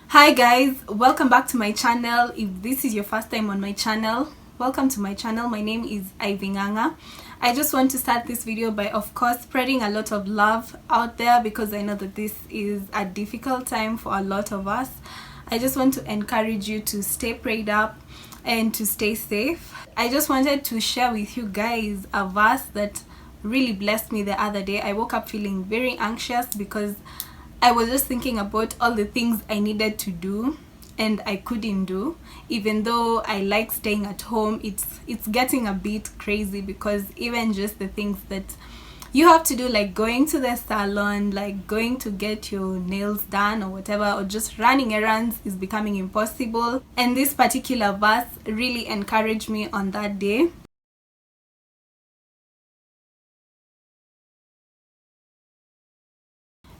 Hi guys, welcome back to my channel. If this is your first time on my channel, welcome to my channel. My name is Ivy Nganga. I just want to start this video by, of course, spreading a lot of love out there because I know that this is a difficult time for a lot of us. I just want to encourage you to stay prayed up and to stay safe. I just wanted to share with you guys a verse that really blessed me the other day. I woke up feeling very anxious because I was just thinking about all the things I needed to do and I couldn't do. Even though I like staying at home, it's getting a bit crazy because even just the things that you have to do, like going to the salon, like going to get your nails done or whatever, or just running errands, is becoming impossible. And this particular verse really encouraged me on that day.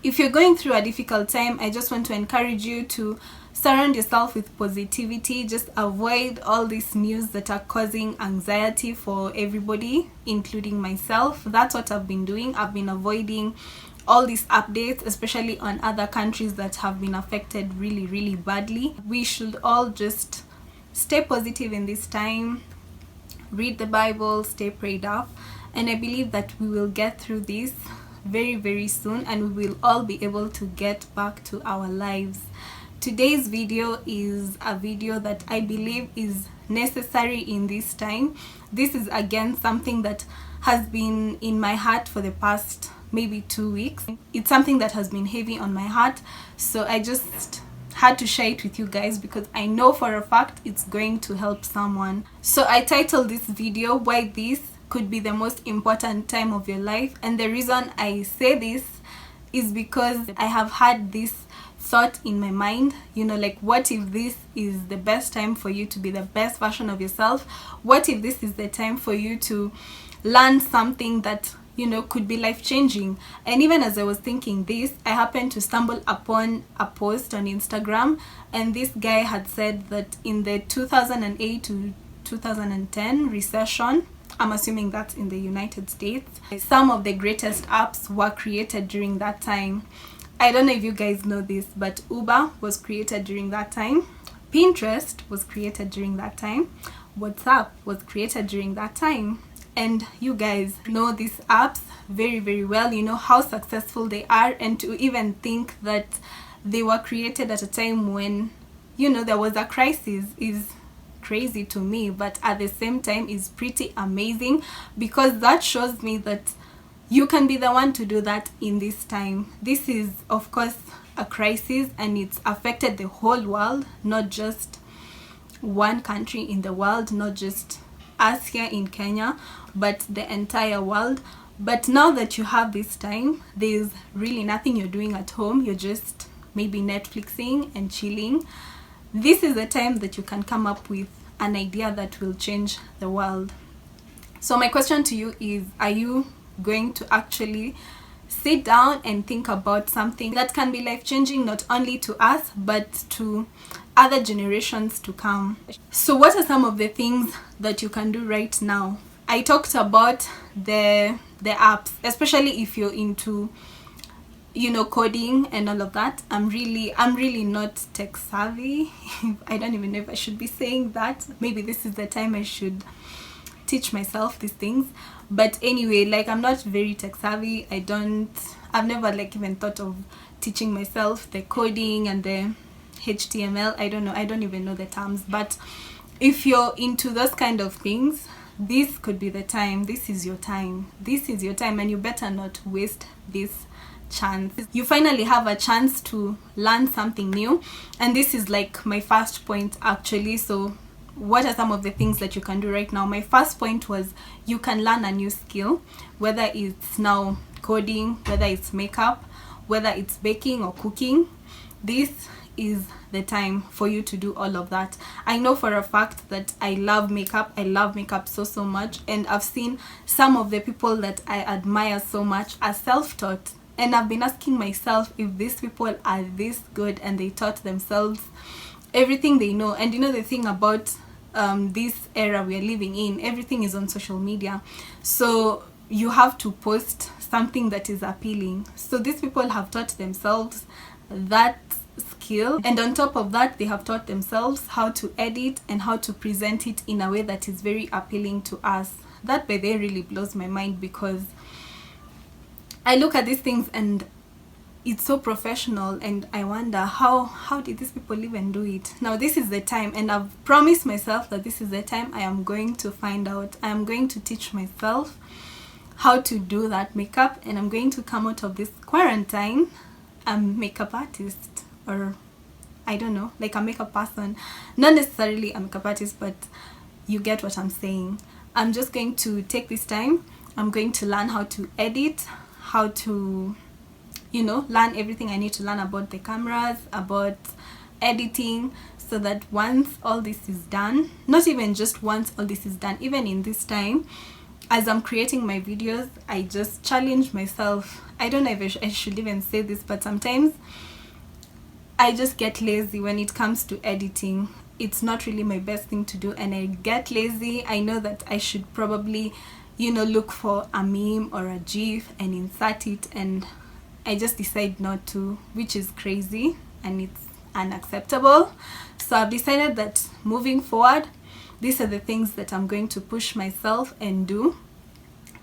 If you're going through a difficult time, I just want to encourage you to surround yourself with positivity. Just avoid all this news that are causing anxiety for everybody, including myself. That's what I've been doing. I've been avoiding all these updates, especially on other countries that have been affected really badly. We should all just stay positive in this time, read the Bible, stay prayed up, and I believe that we will get through this very soon and we will all be able to get back to our lives. Today's video is a video that I believe is necessary in this time. This is again something that has been in my heart for the past maybe 2 weeks. It's something that has been heavy on my heart, so I just had to share it with you guys because I know for a fact it's going to help someone. So I titled this video, Why This Could Be the Most Important Time of Your Life. And the reason I say this is because I have had this thought in my mind, like, what if this is the best time for you to be the best version of yourself? What if this is the time for you to learn something that could be life-changing? And even as I was thinking this, I happened to stumble upon a post on Instagram, and this guy had said that in the 2008 to 2010 recession, I'm assuming that's in the United States, some of the greatest apps were created during that time. I don't know if you guys know this, but Uber was created during that time. Pinterest was created during that time. WhatsApp was created during that time. And you guys know these apps very well. You know how successful they are, and to even think that they were created at a time when there was a crisis is crazy to me, but at the same time is pretty amazing because that shows me that you can be the one to do that in this time. This is, of course, a crisis and it's affected the whole world, not just one country in the world, not just us here in Kenya, but the entire world. But now that you have this time, there's really nothing you're doing at home. You're just maybe Netflixing and chilling. This is the time that you can come up with an idea that will change the world. So my question to you is, are you going to actually sit down and think about something that can be life-changing, not only to us but to other generations to come? So what are some of the things that you can do right now? I talked about the apps, especially if you're into coding and all of that. I'm really not tech savvy. I don't even know if I should be saying that. Maybe this is the time I should teach myself these things. But anyway, like, I'm not very tech savvy. I've never even thought of teaching myself the coding and the HTML. I don't even know the terms. But if you're into those kind of things, this could be the time. This is your time, and you better not waste this chance. You finally have a chance to learn something new, and this is like my first point actually. So what are some of the things that you can do right now? My first point was you can learn a new skill, whether it's now coding, whether it's makeup, whether it's baking or cooking. This is the time for you to do all of that. I know for a fact that I love makeup. I love makeup so much, and I've seen some of the people that I admire so much are self-taught. And I've been asking myself if these people are this good and they taught themselves everything they know. And the thing about this era we are living in, everything is on social media. So you have to post something that is appealing. So these people have taught themselves that skill, and on top of that, they have taught themselves how to edit and how to present it in a way that is very appealing to us. That by the way really blows my mind, because I look at these things and it's so professional, and I wonder how did these people even do it. Now this is the time, and I've promised myself that this is the time I am going to find out. I am going to teach myself how to do that makeup, and I'm going to come out of this quarantine a makeup artist, or I don't know, like a makeup person. Not necessarily a makeup artist, but you get what I'm saying. I'm just going to take this time. I'm going to learn how to edit, how to, you know, learn everything I need to learn about the cameras, about editing, so that once all this is done, not even just once all this is done, even in this time, as I'm creating my videos, I just challenge myself. I don't know if I should even say this, but sometimes I just get lazy when it comes to editing. It's not really my best thing to do, and I get lazy. I know that I should probably, you know, look for a meme or a GIF and insert it, and I just decide not to, which is crazy and it's unacceptable. So I've decided that moving forward, these are the things that I'm going to push myself and do,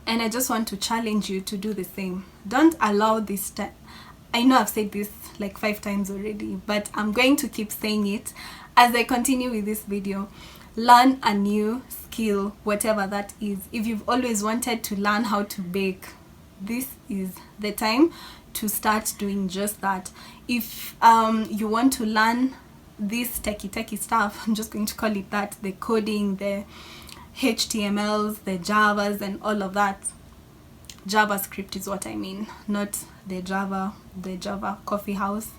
and I just want to challenge you to do the same. Don't allow this time. I know I've said this like 5 times already, but I'm going to keep saying it as I continue with this video. Learn a new skill, whatever that is. If you've always wanted to learn how to bake, this is the time to start doing just that. If you want to learn this techie stuff, I'm just going to call it that, the coding, the HTMLs, the Javas and all of that. JavaScript is what I mean, not the Java coffee house.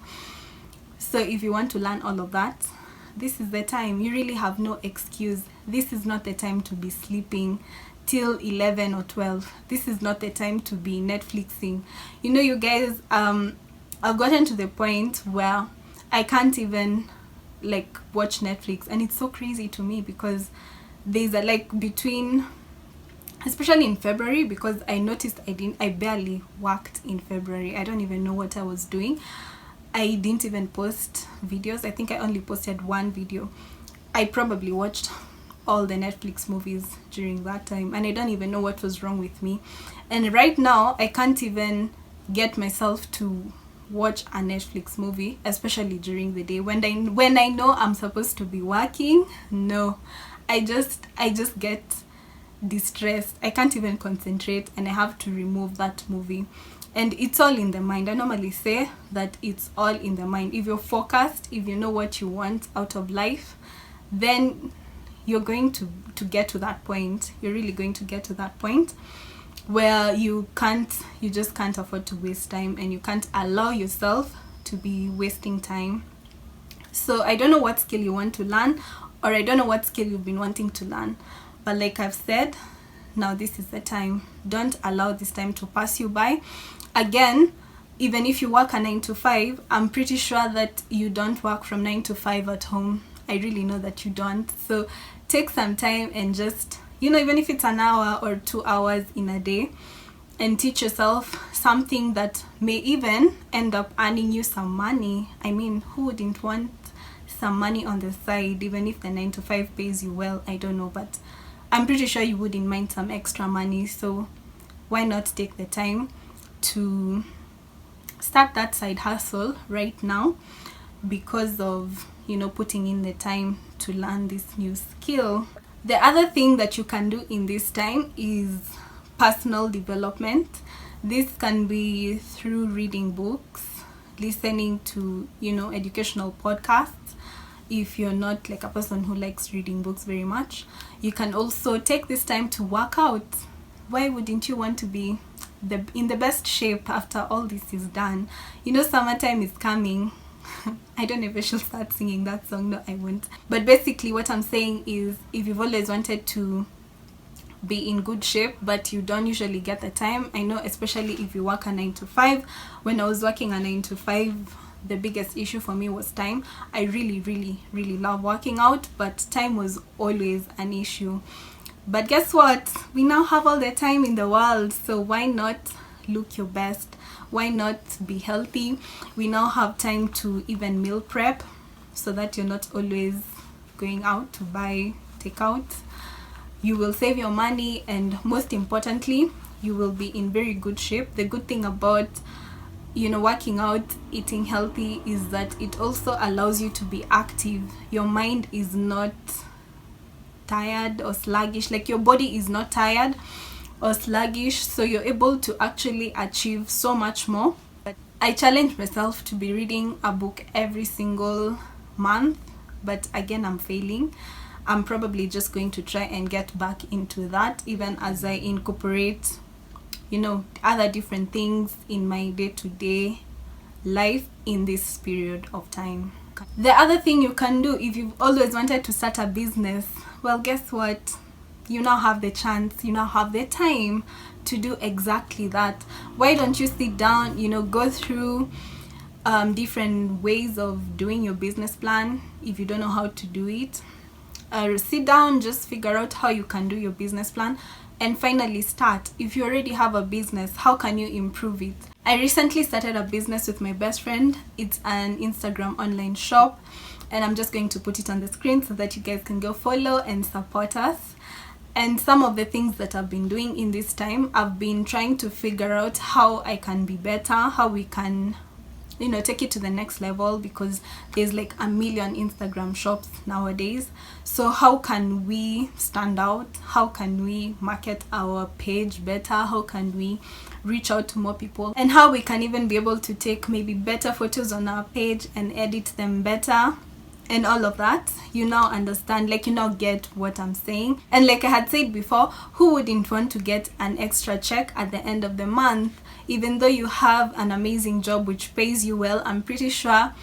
So if you want to learn all of that, this is the time. You really have no excuse. This is not the time to be sleeping till 11 or 12. This is not the time to be Netflixing. You know, you guys, I've gotten to the point where I can't even like watch Netflix, and it's so crazy to me, because there's a like between, especially in February, because I noticed I barely worked in February. I don't even know what I was doing. I didn't even post videos. I think I only posted one video. I probably watched all the Netflix movies during that time, and I don't even know what was wrong with me. And right now I can't even get myself to watch a Netflix movie, especially during the day when I know I'm supposed to be working. No, I just get distressed. I can't even concentrate, and I have to remove that movie. And it's all in the mind. I normally say that it's all in the mind. If you're focused, if you know what you want out of life, then you're going to get to that point. You're really going to get to that point where you just can't afford to waste time, and you can't allow yourself to be wasting time. So I don't know what skill you want to learn, or I don't know what skill you've been wanting to learn, but like I've said, now this is the time. Don't allow this time to pass you by. Again, even if you work a 9 to 5, I'm pretty sure that you don't work from 9 to 5 at home. I really know that you don't. So take some time and just, you know, even if it's an hour or 2 hours in a day, and teach yourself something that may even end up earning you some money. I mean, who wouldn't want some money on the side, even if the 9 to 5 pays you well? I don't know, but I'm pretty sure you wouldn't mind some extra money. So why not take the time to start that side hustle right now, because of, you know, putting in the time to learn this new skill. The other thing that you can do in this time is personal development. This can be through reading books, listening to, you know, educational podcasts. If you're not like a person who likes reading books very much, you can also take this time to work out. Why wouldn't you want to be in the best shape after all this is done? You know, summertime is coming. I don't know if I should start singing that song. No, I won't. But basically what I'm saying is, if you've always wanted to be in good shape but you don't usually get the time, I know, especially if you work a 9 to 5. When I was working a 9 to 5, the biggest issue for me was time. I really love working out, but time was always an issue. But guess what? We now have all the time in the world, so why not look your best? Why not be healthy? We now have time to even meal prep so that you're not always going out to buy takeout. You will save your money, and most importantly, you will be in very good shape. The good thing about working out, eating healthy, is that it also allows you to be active. Your mind is not tired or sluggish, like your body is not tired or sluggish, so you're able to actually achieve so much more. But I challenge myself to be reading a book every single month, but again, I'm failing. I'm probably just going to try and get back into that, even as I incorporate other different things in my day-to-day life in this period of time. The other thing you can do, if you've always wanted to start a business, well, guess what? You now have the chance, you now have the time to do exactly that. Why don't you sit down, go through different ways of doing your business plan if you don't know how to do it. Sit down, just figure out how you can do your business plan, and finally start. If you already have a business, how can you improve it? I recently started a business with my best friend. It's an Instagram online shop, and I'm just going to put it on the screen so that you guys can go follow and support us. And some of the things that I've been doing in this time, I've been trying to figure out how I can be better, how we can take it to the next level, because there's like a million Instagram shops nowadays. So how can we stand out? How can we market our page better? How can we reach out to more people? And how we can even be able to take maybe better photos on our page and edit them better, and all of that. You now understand, like, you now get what I'm saying. And like I had said before, who wouldn't want to get an extra check at the end of the month? Even though you have an amazing job which pays you well, I'm pretty sure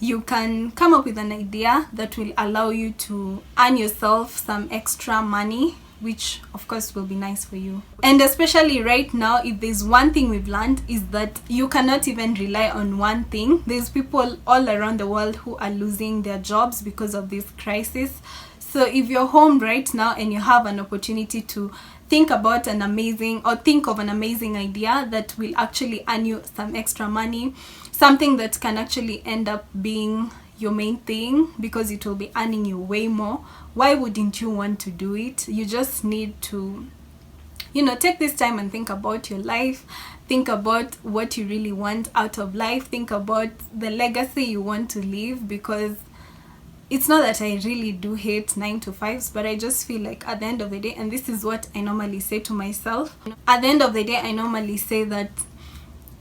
you can come up with an idea that will allow you to earn yourself some extra money, which of course will be nice for you. And especially right now, if there's one thing we've learned, is that you cannot even rely on one thing. There's people all around the world who are losing their jobs because of this crisis. So if you're home right now and you have an opportunity to think of an amazing idea that will actually earn you some extra money, something that can actually end up being your main thing because it will be earning you way more, why wouldn't you want to do it? You just need to take this time and think about your life, think about what you really want out of life, think about the legacy you want to leave. Because it's not that I really do hate 9-to-5s, but I just feel like at the end of the day, and this is what I normally say to myself, at the end of the day, I normally say that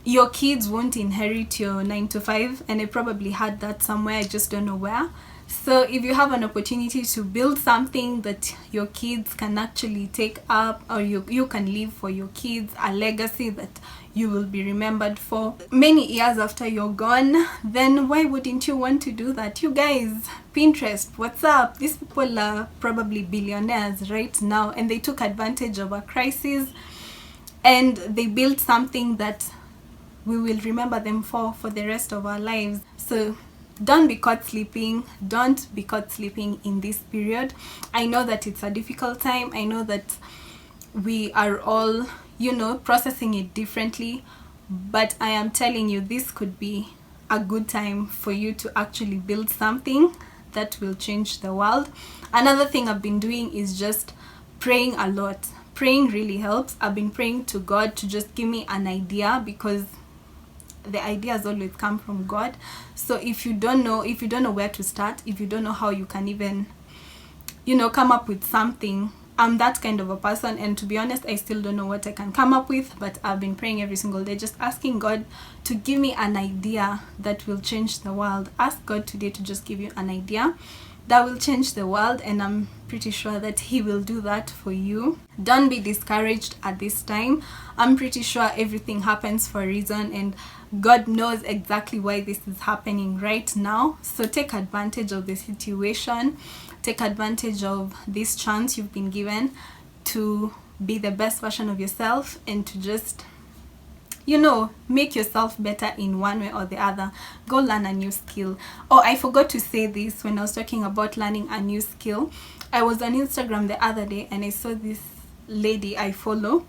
your kids won't inherit your 9-to-5, and I probably had that somewhere, I just don't know where. So if you have an opportunity to build something that your kids can actually take up, or you can leave for your kids a legacy that you will be remembered for many years after you're gone, then why wouldn't you want to do that? You guys, Pinterest, what's up? These people are probably billionaires right now, and they took advantage of a crisis and they built something that we will remember them for the rest of our lives. So don't be caught sleeping. Don't be caught sleeping in this period. I know that it's a difficult time. I know that we are all processing it differently, but I am telling you, this could be a good time for you to actually build something that will change the world. Another thing I've been doing is just praying a lot. Praying really helps. I've been praying to God to just give me an idea, because the ideas always come from God. So if you don't know where to start, if you don't know how you can even come up with something, I'm that kind of a person, and to be honest, I still don't know what I can come up with, but I've been praying every single day, just asking God to give me an idea that will change the world. Ask God today to just give you an idea that will change the world, and I'm pretty sure that He will do that for you. Don't be discouraged at this time. I'm pretty sure everything happens for a reason, and God knows exactly why this is happening right now. So take advantage of the situation. Take advantage of this chance you've been given to be the best version of yourself, and to just make yourself better in one way or the other. Go learn a new skill. Oh, I forgot to say this when I was talking about learning a new skill. I was on Instagram the other day and I saw this lady I follow,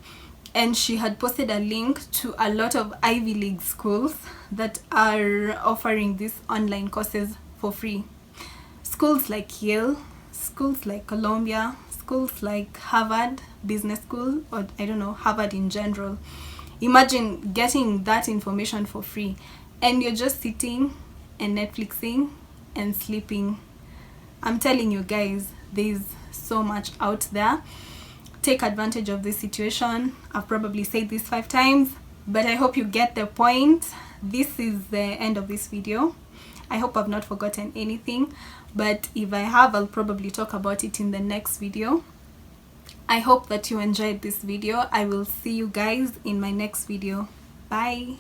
and she had posted a link to a lot of Ivy League schools that are offering these online courses for free. Schools like Yale, schools like Columbia, schools like Harvard Business School, or I don't know, Harvard in general. Imagine getting that information for free and you're just sitting and Netflixing and sleeping. I'm telling you guys, there's so much out there. Take advantage of this situation. I've probably said this 5 times, but I hope you get the point. This is the end of this video. I hope I've not forgotten anything, but if I have, I'll probably talk about it in the next video. I hope that you enjoyed this video. I will see you guys in my next video. Bye.